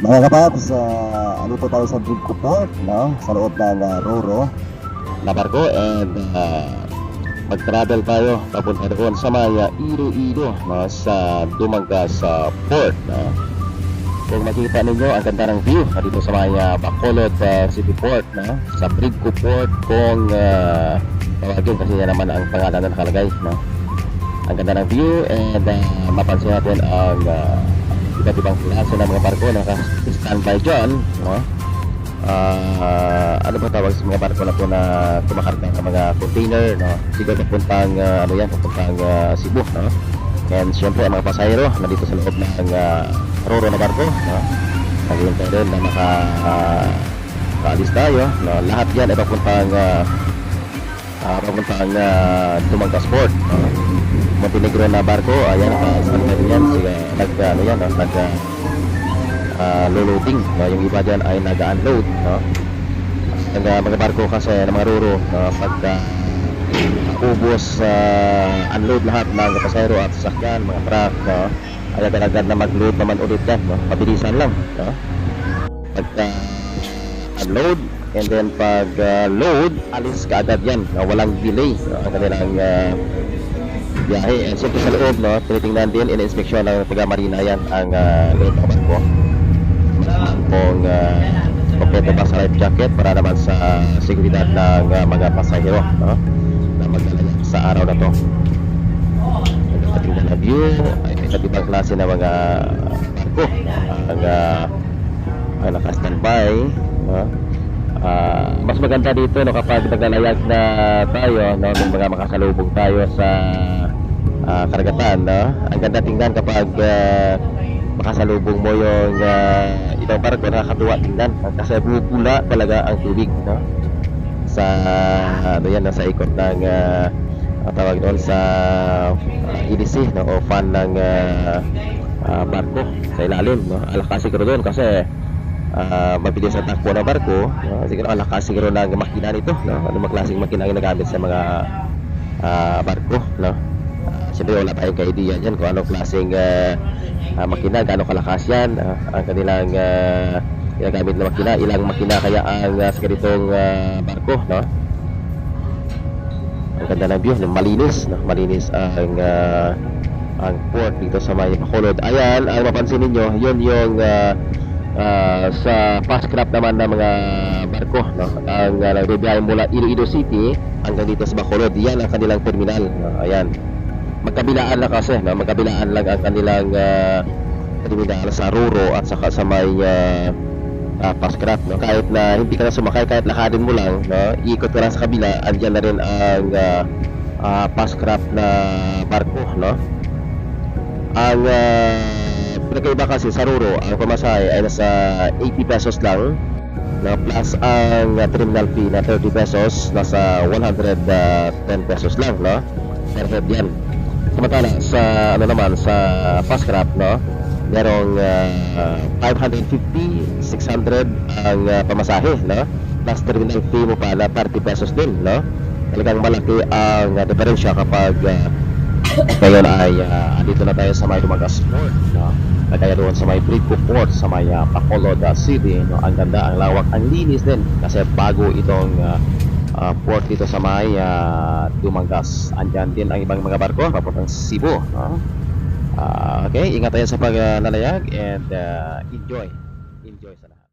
Mga kapaps, ano po tayo sa Drigco Port, no? Sa loob ng Roro na barko and mag-travel tayo papunta doon sa Maya, Iloilo, no? Sa Dumangas Port, no? Kung makita ninyo, ang ganda ng view dito sa Maya, Bacolod City Port, no? Sa Drigco Port, kung tawagin kasi yan naman ang pangalan na nakalagay, no? Ang ganda ng view and mapansin natin ang iba't ibang klase ng mga barko na naka-standby dyan, no? Ano ba tawag sa mga barko na po na kumakarga ng mga container, no? Siguro papuntang papuntang Cebu, no? And syempre ang mga pasahero na dito sa loob ng Roro na barko, no? Naghihintay din na makaalis tayo, no? Lahat yan ay papuntang Dumangas Port, no? Montenegro na barko, ayan, standby yan, loading, no? Yung iba dyan ay nag-unload, no? Ang mga barko kasi ng mga Roro, no? Pagka ubos, unload lahat ng pasahero at sasakyan, mga truck, no? Ay agad-agad na mag-load naman ulit yan, no? Pabilisan lang, no? Pagka unload and then pag load, alis ka agad yan, no? Walang delay, no? Ang kanilang biyahe. And siyempre sa loob, no, tinitingnan din, in-inspeksyon ng taga-marina yan ang loob ng barko. Kung kompleto ba sa life jacket para naman sa seguridad ng mga pasahero, no, na magdala sa araw na to. Tingnan na view, ay iba't ibang klase ng mga barko ang naka-standby, no. Mas maganda dito, no, kapag naglalayag na tayo, no, ng mga makasalubong tayo sa karagatan, no. Ang ganda tingnan kapag makasalubong mo yung ibang barko, nakakatuwa tingnan kasi pula talaga ang tubig, no, sa sa ikot ng tawag doon sa EDC, no, o fan ng barko sa ilalim, no. Alakas siguro doon kasi mabilis ang takbo ng barko, no? Siguro alakas siguro ng makina nito, no? Ano mga klaseng makina ang ginagamit sa mga barko, no? Siyempre wala tayong ka-idea dyan kung anong klaseng makina, gaano kalakas yan, ang kanilang ginagamit na makina, ilang makina kaya ang sa ganitong barko, no? Ang ganda ng view, malinis, no? Malinis ang port dito sa may Bacolod. Ayan, ang mapansin ninyo, yun yung sa fast craft naman ng mga barko, no? Ang nagbibiyahe mula Iloilo City hanggang dito sa Bacolod, yan ang kanilang terminal, no? Ayan, magkabilaan lang kasi, no? Magkabilaan lang ang kanilang terminal sa Roro at saka sa may fast craft, no? Kahit na hindi ka na sumakay, kahit lakadin mo lang, no? Iikot ka lang sa kabila, andyan na rin ang fast craft na barko, no? Ang pinakaiba kasi sa Roro, ang pamasahe ay nasa 80 pesos lang, na plus ang terminal fee na 30 pesos, nasa 110 pesos lang, no, per head yan. Samantala sa sa fast craft, no, merong 550, 600 ang pamasahe, no, plus terminal fee mo pa na 30 pesos din, no. Talagang malaki ang diferensya kapag ngayon ay dito na tayo sa may Dumangas Port, no? Kaya doon sa may Drigco Port sa may Bacolod City, no? Ang ganda, ang lawak, ang linis din kasi bago itong port dito sa may Dumangas. Andyan din ang ibang mga barko papuntang Cebu, no? Okay, ingat tayo sa paglalayag and enjoy sa lahat.